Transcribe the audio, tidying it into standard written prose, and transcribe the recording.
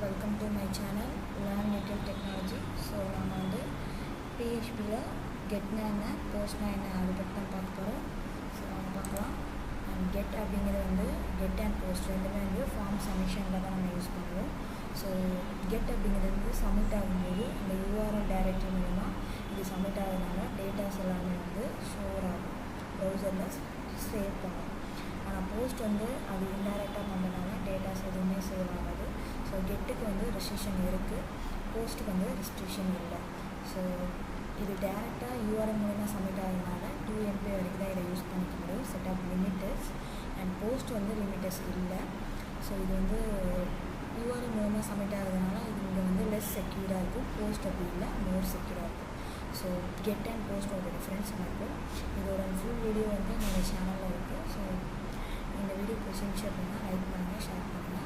Welcome to my channel Learn Native Technology. So நம்ம வந்து PHPல getனா என்ன postனா என்ன அதை பற்றி தான் பார்க்க போகிறோம். ஸோ நம்ம பார்க்கலாம். அண்ட் get அப்படிங்கிறது வந்து get and post ரெண்டுமே வந்து ஃபார்ம் சப்மிஷனில் தான் நம்ம யூஸ் பண்ணுவோம். ஸோ get அப்படிங்கிறது வந்து சப்மிட் ஆகும்போது இந்த URL டைரக்டரி மூலமா இது சப்மிட் ஆகுறதுனால டேட்டாஸ் எல்லாமே வந்து ஸ்டோர் ஆகும், ப்ரௌசரில் சேவ் பண்ணும். ஆனால் போஸ்ட் வந்து அது இன்டைரக்டாக பண்ணுறதுனால டேட்டாஸ் எதுவுமே சேவ் ஆகாது. ஸோ கெட்டுக்கு வந்து ரெஸ்ட்ரிக்ஷன் இருக்குது, போஸ்ட்டுக்கு வந்து ரெஸ்ட்ரிக்ஷன் இல்லை. ஸோ இது டேரெக்டாக யூஆர்எல் மூலமாக சப்மிட் ஆகிறதுனால 2 MB வரைக்கும் தான் இதை யூஸ் பண்ணிக்க முடியும், set of limiters. And post வந்து லிமிட்டர்ஸ் இல்லை. ஸோ இது வந்து யூஆர்எல் மூலமாக சப்மிட் ஆகிறதுனால இது இங்கே வந்து லெஸ் செக்யூராக இருக்கும், போஸ்ட் அப்படி இல்லை, மோர் செக்யூராக இருக்கும். ஸோ கெட் அண்ட் போஸ்ட்டோட டிஃப்ரென்ஸ் இருக்கும். இதோட ஃபுல் வீடியோ வந்து என்னோடய சேனலில் இருக்குது. ஸோ இந்த வீடியோ பிடிச்சிருந்துச்சு அப்படின்னா லைக் பண்ணுங்கள், ஷேர் பண்ணுங்கள்.